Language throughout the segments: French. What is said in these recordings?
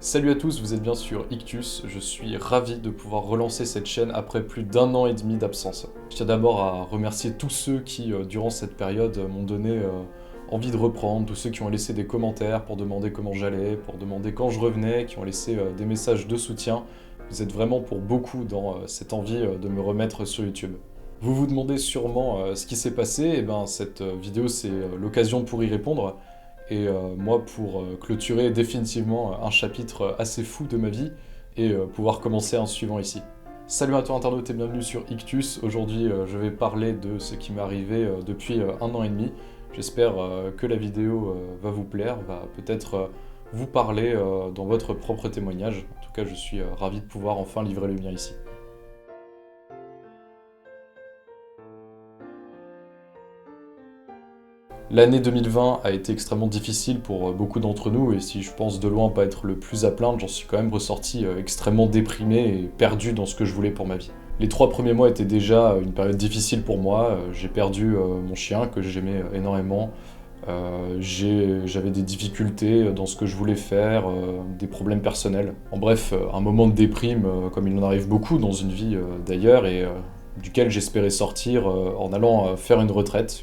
Salut à tous, vous êtes bien sur Ictus, je suis ravi de pouvoir relancer cette chaîne après plus d'1 an et demi d'absence. Je tiens d'abord à remercier tous ceux qui, durant cette période, m'ont donné envie de reprendre, tous ceux qui ont laissé des commentaires pour demander comment j'allais, pour demander quand je revenais, qui ont laissé des messages de soutien. Vous êtes vraiment pour beaucoup dans cette envie de me remettre sur YouTube. Vous vous demandez sûrement ce qui s'est passé, et ben cette vidéo c'est l'occasion pour y répondre. Et moi, pour clôturer définitivement un chapitre assez fou de ma vie et pouvoir commencer un suivant ici. Salut à toi internaute et bienvenue sur Ictus. Aujourd'hui, je vais parler de ce qui m'est arrivé depuis 1 an et demi. J'espère que la vidéo va vous plaire, va peut-être vous parler dans votre propre témoignage. En tout cas, je suis ravi de pouvoir enfin livrer le mien ici. L'année 2020 a été extrêmement difficile pour beaucoup d'entre nous et si je pense de loin pas être le plus à plaindre, j'en suis quand même ressorti extrêmement déprimé et perdu dans ce que je voulais pour ma vie. Les 3 premiers mois étaient déjà une période difficile pour moi, j'ai perdu mon chien que j'aimais énormément, j'avais des difficultés dans ce que je voulais faire, des problèmes personnels. En bref, un moment de déprime comme il en arrive beaucoup dans une vie d'ailleurs et duquel j'espérais sortir en allant faire une retraite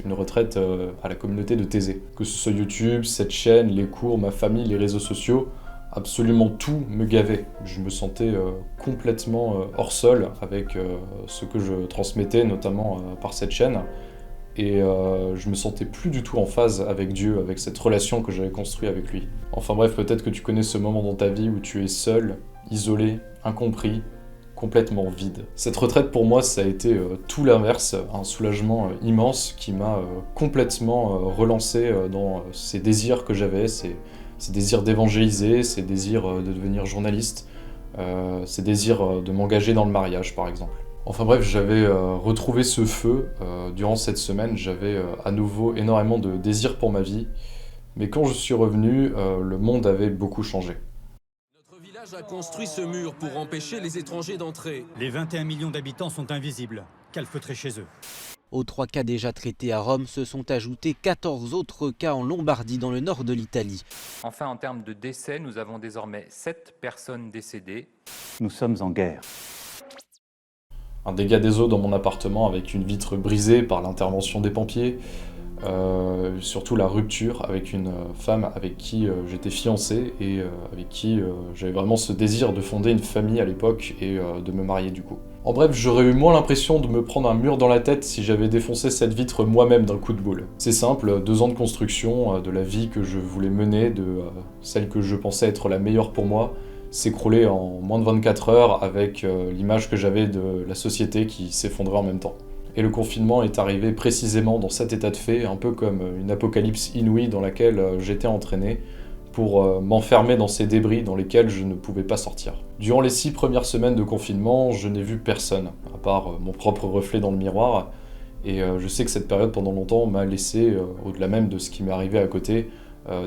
à la communauté de Thésée. Que ce soit YouTube, cette chaîne, les cours, ma famille, les réseaux sociaux, absolument tout me gavait. Je me sentais complètement hors sol avec ce que je transmettais, notamment par cette chaîne. Et je me sentais plus du tout en phase avec Dieu, avec cette relation que j'avais construite avec lui. Enfin bref, peut-être que tu connais ce moment dans ta vie où tu es seul, isolé, incompris, complètement vide. Cette retraite pour moi ça a été tout l'inverse, un soulagement immense qui m'a complètement relancé dans ces désirs que j'avais, ces désirs d'évangéliser, ces désirs de devenir journaliste, ces désirs de m'engager dans le mariage par exemple. Enfin bref, j'avais retrouvé ce feu durant cette semaine, j'avais à nouveau énormément de désirs pour ma vie, mais quand je suis revenu, le monde avait beaucoup changé. Notre village a construit ce mur pour empêcher les étrangers d'entrer. Les 21 millions d'habitants sont invisibles, calfeutrés chez eux. Aux 3 cas déjà traités à Rome se sont ajoutés 14 autres cas en Lombardie dans le nord de l'Italie. Enfin, en termes de décès, nous avons désormais 7 personnes décédées. Nous sommes en guerre. Un dégât des eaux dans mon appartement avec une vitre brisée par l'intervention des pompiers, surtout la rupture avec une femme avec qui j'étais fiancé et avec qui j'avais vraiment ce désir de fonder une famille à l'époque et de me marier du coup. En bref, j'aurais eu moins l'impression de me prendre un mur dans la tête si j'avais défoncé cette vitre moi-même d'un coup de boule. C'est simple, 2 ans de construction, de la vie que je voulais mener, de celle que je pensais être la meilleure pour moi, s'écrouler en moins de 24 heures avec l'image que j'avais de la société qui s'effondrait en même temps. Et le confinement est arrivé précisément dans cet état de fait, un peu comme une apocalypse inouïe dans laquelle j'étais entraîné pour m'enfermer dans ces débris dans lesquels je ne pouvais pas sortir. Durant les 6 premières semaines de confinement, je n'ai vu personne, à part mon propre reflet dans le miroir, et je sais que cette période pendant longtemps m'a laissé, au-delà même de ce qui m'est arrivé à côté,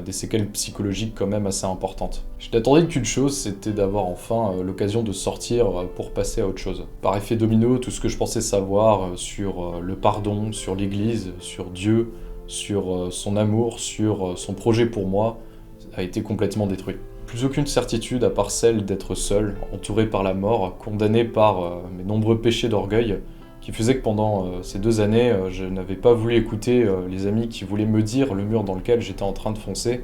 des séquelles psychologiques quand même assez importantes. Je n'attendais qu'une chose, c'était d'avoir enfin l'occasion de sortir pour passer à autre chose. Par effet domino, tout ce que je pensais savoir sur le pardon, sur l'Église, sur Dieu, sur son amour, sur son projet pour moi, a été complètement détruit. Plus aucune certitude à part celle d'être seul, entouré par la mort, condamné par mes nombreux péchés d'orgueil, qui faisait que pendant ces 2 années, je n'avais pas voulu écouter les amis qui voulaient me dire le mur dans lequel j'étais en train de foncer,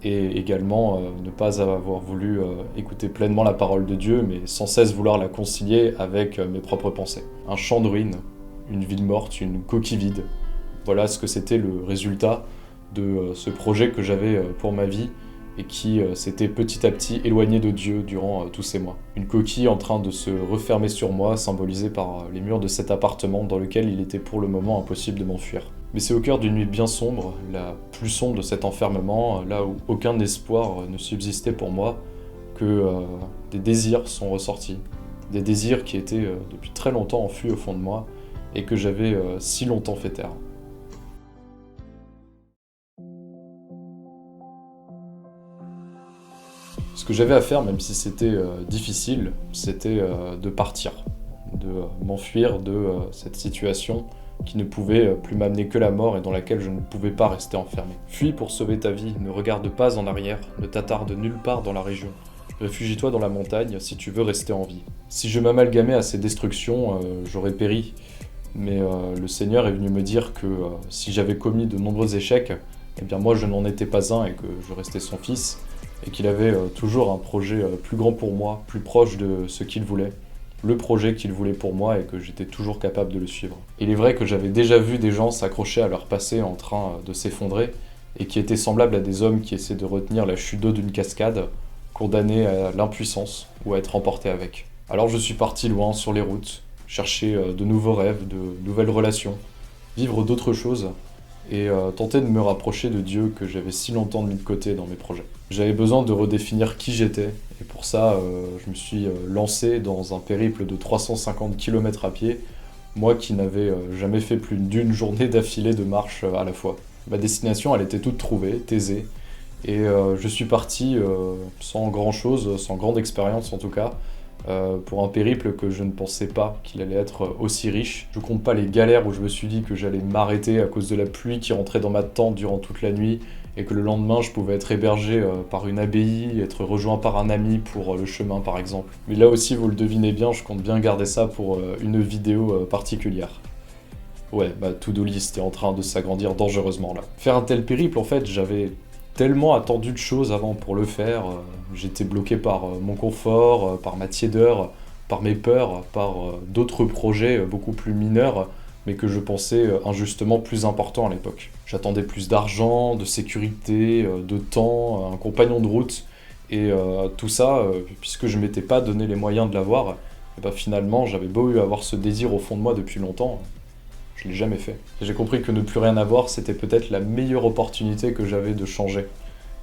et également ne pas avoir voulu écouter pleinement la parole de Dieu, mais sans cesse vouloir la concilier avec mes propres pensées. Un champ de ruines, une ville morte, une coquille vide. Voilà ce que c'était le résultat de ce projet que j'avais pour ma vie, et qui s'était petit à petit éloigné de Dieu durant tous ces mois. Une coquille en train de se refermer sur moi, symbolisée par les murs de cet appartement dans lequel il était pour le moment impossible de m'enfuir. Mais c'est au cœur d'une nuit bien sombre, la plus sombre de cet enfermement, là où aucun espoir ne subsistait pour moi, que des désirs sont ressortis. Des désirs qui étaient depuis très longtemps enfuis au fond de moi, et que j'avais si longtemps fait taire. Ce que j'avais à faire, même si c'était difficile, c'était de partir, de m'enfuir de cette situation qui ne pouvait plus m'amener que la mort et dans laquelle je ne pouvais pas rester enfermé. Fuis pour sauver ta vie, ne regarde pas en arrière, ne t'attarde nulle part dans la région. Réfugie-toi dans la montagne si tu veux rester en vie. Si je m'amalgamais à ces destructions, j'aurais péri. Mais le Seigneur est venu me dire que si j'avais commis de nombreux échecs, eh bien moi je n'en étais pas un et que je restais son fils, et qu'il avait toujours un projet plus grand pour moi, plus proche de ce qu'il voulait, le projet qu'il voulait pour moi et que j'étais toujours capable de le suivre. Il est vrai que j'avais déjà vu des gens s'accrocher à leur passé en train de s'effondrer, et qui étaient semblables à des hommes qui essaient de retenir la chute d'eau d'une cascade, condamnés à l'impuissance ou à être emportés avec. Alors je suis parti loin sur les routes, chercher de nouveaux rêves, de nouvelles relations, vivre d'autres choses et tenter de me rapprocher de Dieu que j'avais si longtemps mis de côté dans mes projets. J'avais besoin de redéfinir qui j'étais et pour ça je me suis lancé dans un périple de 350 km à pied, moi qui n'avais jamais fait plus d'une journée d'affilée de marche à la fois. Ma destination elle était toute trouvée, Thésée, et je suis parti sans grand chose, sans grande expérience en tout cas, pour un périple que je ne pensais pas qu'il allait être aussi riche. Je compte pas les galères où je me suis dit que j'allais m'arrêter à cause de la pluie qui rentrait dans ma tente durant toute la nuit et que le lendemain je pouvais être hébergé par une abbaye, être rejoint par un ami pour le chemin par exemple. Mais là aussi vous le devinez bien, je compte bien garder ça pour une vidéo particulière. Ouais, ma to-do list est en train de s'agrandir dangereusement là. Faire un tel périple en fait, j'avais tellement attendu de choses avant pour le faire. J'étais bloqué par mon confort, par ma tiédeur, par mes peurs, par d'autres projets beaucoup plus mineurs, mais que je pensais injustement plus importants à l'époque. J'attendais plus d'argent, de sécurité, de temps, un compagnon de route, et tout ça, puisque je m'étais pas donné les moyens de l'avoir, et ben finalement j'avais beau avoir ce désir au fond de moi depuis longtemps, je l'ai jamais fait. J'ai compris que ne plus rien avoir, c'était peut-être la meilleure opportunité que j'avais de changer.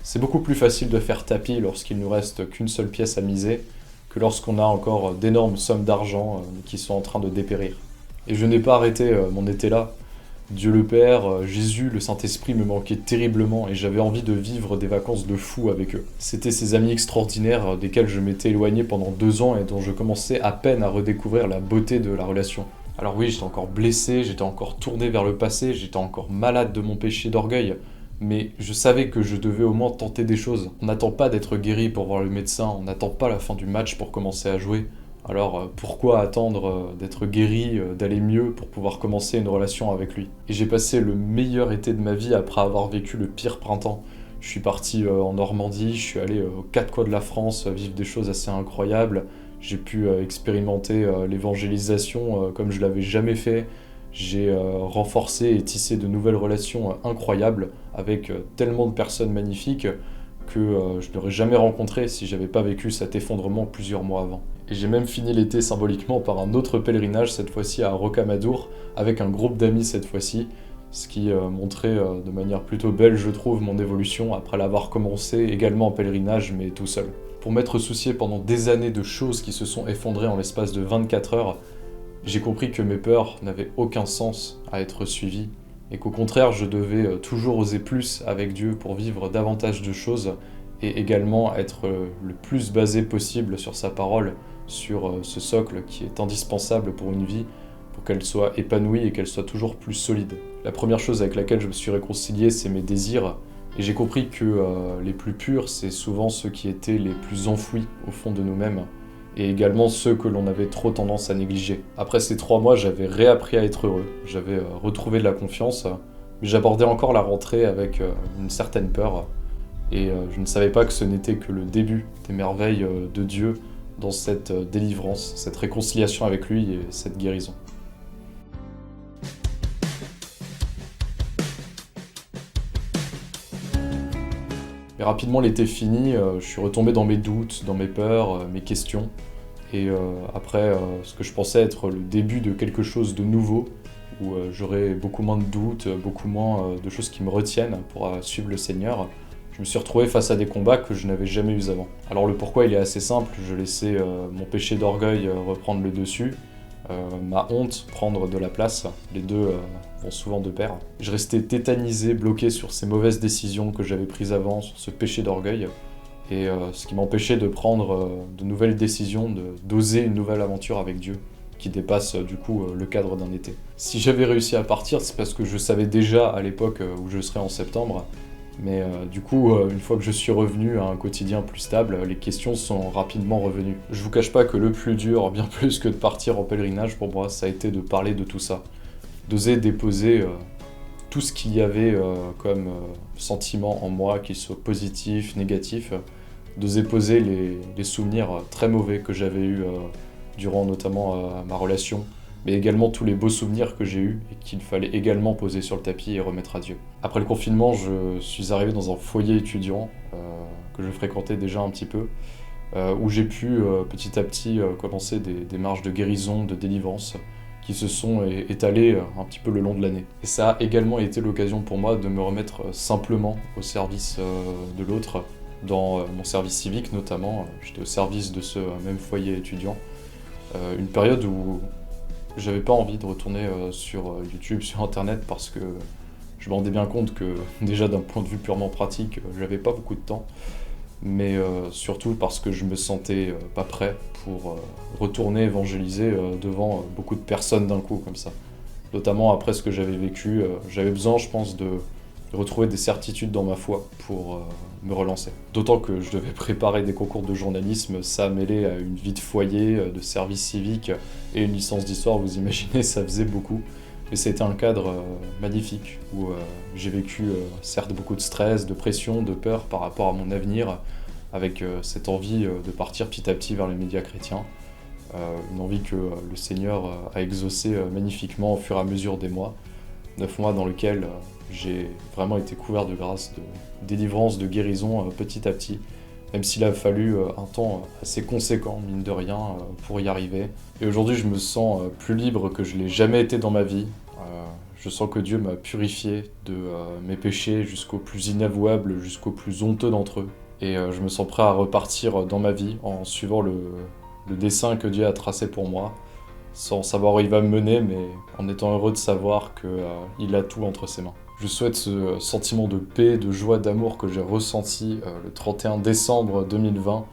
C'est beaucoup plus facile de faire tapis lorsqu'il nous reste qu'une seule pièce à miser, que lorsqu'on a encore d'énormes sommes d'argent qui sont en train de dépérir. Et je n'ai pas arrêté mon été là. Dieu le Père, Jésus, le Saint-Esprit me manquaient terriblement et j'avais envie de vivre des vacances de fou avec eux. C'était ces amis extraordinaires desquels je m'étais éloigné pendant 2 ans et dont je commençais à peine à redécouvrir la beauté de la relation. Alors oui, j'étais encore blessé, j'étais encore tourné vers le passé, j'étais encore malade de mon péché d'orgueil, mais je savais que je devais au moins tenter des choses. On n'attend pas d'être guéri pour voir le médecin, on n'attend pas la fin du match pour commencer à jouer. Alors pourquoi attendre d'être guéri, d'aller mieux pour pouvoir commencer une relation avec lui? Et j'ai passé le meilleur été de ma vie après avoir vécu le pire printemps. Je suis parti en Normandie, je suis allé aux 4 coins de la France vivre des choses assez incroyables. J'ai pu expérimenter l'évangélisation comme je l'avais jamais fait. J'ai renforcé et tissé de nouvelles relations incroyables avec tellement de personnes magnifiques que je n'aurais jamais rencontré si j'avais pas vécu cet effondrement plusieurs mois avant. Et j'ai même fini l'été symboliquement par un autre pèlerinage, cette fois-ci à Rocamadour, avec un groupe d'amis cette fois-ci, ce qui montrait de manière plutôt belle, je trouve, mon évolution après l'avoir commencé également en pèlerinage, mais tout seul. Pour m'être soucié pendant des années de choses qui se sont effondrées en l'espace de 24 heures, j'ai compris que mes peurs n'avaient aucun sens à être suivies, et qu'au contraire, je devais toujours oser plus avec Dieu pour vivre davantage de choses, et également être le plus basé possible sur sa parole, sur ce socle qui est indispensable pour une vie, pour qu'elle soit épanouie et qu'elle soit toujours plus solide. La première chose avec laquelle je me suis réconcilié, c'est mes désirs, et j'ai compris que les plus purs, c'est souvent ceux qui étaient les plus enfouis au fond de nous-mêmes, et également ceux que l'on avait trop tendance à négliger. Après ces 3 mois, j'avais réappris à être heureux, j'avais retrouvé de la confiance, mais j'abordais encore la rentrée avec une certaine peur, et je ne savais pas que ce n'était que le début des merveilles de Dieu dans cette délivrance, cette réconciliation avec lui et cette guérison. Mais rapidement l'été fini, je suis retombé dans mes doutes, dans mes peurs, mes questions. Et après ce que je pensais être le début de quelque chose de nouveau, où j'aurais beaucoup moins de doutes, beaucoup moins de choses qui me retiennent pour suivre le Seigneur, je me suis retrouvé face à des combats que je n'avais jamais eus avant. Alors le pourquoi il est assez simple, je laissais mon péché d'orgueil reprendre le dessus, ma honte prendre de la place, les deux vont souvent de pair. Je restais tétanisé, bloqué sur ces mauvaises décisions que j'avais prises avant, sur ce péché d'orgueil, et ce qui m'empêchait de prendre de nouvelles décisions, d'oser une nouvelle aventure avec Dieu, qui dépasse du coup le cadre d'un été. Si j'avais réussi à partir, c'est parce que je savais déjà à l'époque où je serais en septembre, Mais du coup, une fois que je suis revenu à un quotidien plus stable, les questions sont rapidement revenues. Je vous cache pas que le plus dur, bien plus que de partir en pèlerinage pour moi, ça a été de parler de tout ça. D'oser déposer tout ce qu'il y avait comme sentiment en moi, qu'il soit positif, négatif, d'oser poser les souvenirs très mauvais que j'avais eus durant notamment ma relation, mais également tous les beaux souvenirs que j'ai eus et qu'il fallait également poser sur le tapis et remettre à Dieu. Après le confinement, je suis arrivé dans un foyer étudiant que je fréquentais déjà un petit peu, où j'ai pu petit à petit commencer des démarches de guérison, de délivrance, qui se sont étalées un petit peu le long de l'année. Et ça a également été l'occasion pour moi de me remettre simplement au service de l'autre, dans mon service civique notamment. J'étais au service de ce même foyer étudiant. Une période où j'avais pas envie de retourner sur YouTube, sur Internet, parce que je me rendais bien compte que déjà d'un point de vue purement pratique, j'avais pas beaucoup de temps, mais surtout parce que je me sentais pas prêt pour retourner évangéliser devant beaucoup de personnes d'un coup comme ça. Notamment après ce que j'avais vécu, j'avais besoin, je pense, de retrouver des certitudes dans ma foi pour me relancer. D'autant que je devais préparer des concours de journalisme, ça mêlé à une vie de foyer, de service civique et une licence d'histoire, vous imaginez, ça faisait beaucoup. Mais c'était un cadre magnifique où j'ai vécu certes beaucoup de stress, de pression, de peur par rapport à mon avenir, avec cette envie de partir petit à petit vers les médias chrétiens. Une envie que le Seigneur a exaucée magnifiquement au fur et à mesure des mois. 9 mois dans lesquels j'ai vraiment été couvert de grâce, de délivrance, de guérison petit à petit, même s'il a fallu un temps assez conséquent, mine de rien, pour y arriver. Et aujourd'hui, je me sens plus libre que je l'ai jamais été dans ma vie. Je sens que Dieu m'a purifié de mes péchés jusqu'au plus inavouable, jusqu'au plus honteux d'entre eux. Et je me sens prêt à repartir dans ma vie en suivant le dessein que Dieu a tracé pour moi, sans savoir où il va me mener, mais en étant heureux de savoir qu'il a tout entre ses mains. Je souhaite ce sentiment de paix, de joie, d'amour que j'ai ressenti le 31 décembre 2020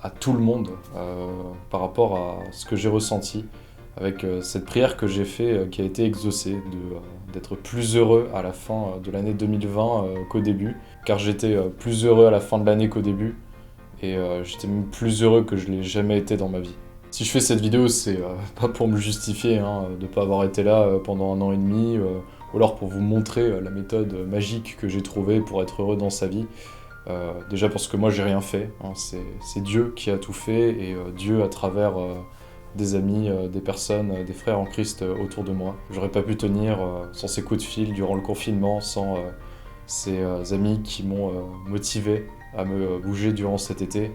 à tout le monde par rapport à ce que j'ai ressenti, avec cette prière que j'ai faite qui a été exaucée, d'être plus heureux à la fin de l'année 2020 qu'au début, car j'étais plus heureux à la fin de l'année qu'au début, et j'étais même plus heureux que je l'ai jamais été dans ma vie. Si je fais cette vidéo, c'est pas pour me justifier de pas avoir été là pendant 1 an et demi, ou alors pour vous montrer la méthode magique que j'ai trouvée pour être heureux dans sa vie. Déjà parce que moi j'ai rien fait, c'est Dieu qui a tout fait, et Dieu à travers des amis, des personnes, des frères en Christ autour de moi. J'aurais pas pu tenir sans ces coups de fil durant le confinement, sans ces amis qui m'ont motivé à me bouger durant cet été,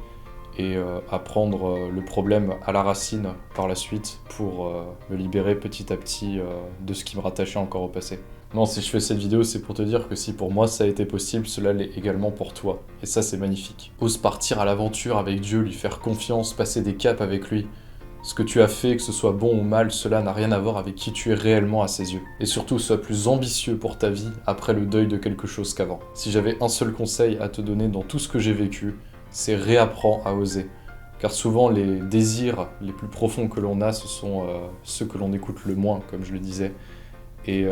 et à prendre le problème à la racine par la suite pour me libérer petit à petit de ce qui me rattachait encore au passé. Non, si je fais cette vidéo, c'est pour te dire que si pour moi ça a été possible, cela l'est également pour toi. Et ça, c'est magnifique. Ose partir à l'aventure avec Dieu, lui faire confiance, passer des caps avec lui. Ce que tu as fait, que ce soit bon ou mal, cela n'a rien à voir avec qui tu es réellement à ses yeux. Et surtout, sois plus ambitieux pour ta vie après le deuil de quelque chose qu'avant. Si j'avais un seul conseil à te donner dans tout ce que j'ai vécu, c'est réapprends à oser. Car souvent, les désirs les plus profonds que l'on a, ce sont ceux que l'on écoute le moins, comme je le disais. Et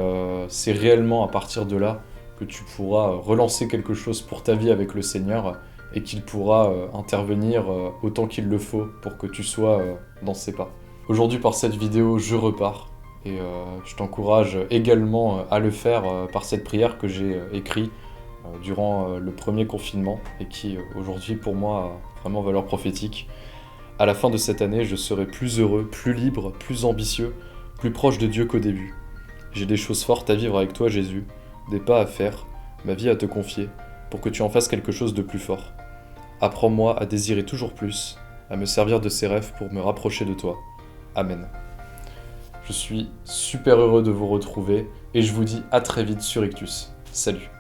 c'est réellement à partir de là que tu pourras relancer quelque chose pour ta vie avec le Seigneur, et qu'il pourra intervenir autant qu'il le faut pour que tu sois dans ses pas. Aujourd'hui, par cette vidéo, je repars, et je t'encourage également à le faire par cette prière que j'ai écrite durant le premier confinement, et qui aujourd'hui pour moi a vraiment valeur prophétique. À la fin de cette année, je serai plus heureux, plus libre, plus ambitieux, plus proche de Dieu qu'au début. J'ai des choses fortes à vivre avec toi, Jésus, des pas à faire, ma vie à te confier, pour que tu en fasses quelque chose de plus fort. Apprends-moi à désirer toujours plus, à me servir de ces rêves pour me rapprocher de toi. Amen. Je suis super heureux de vous retrouver, et je vous dis à très vite sur Ictus. Salut.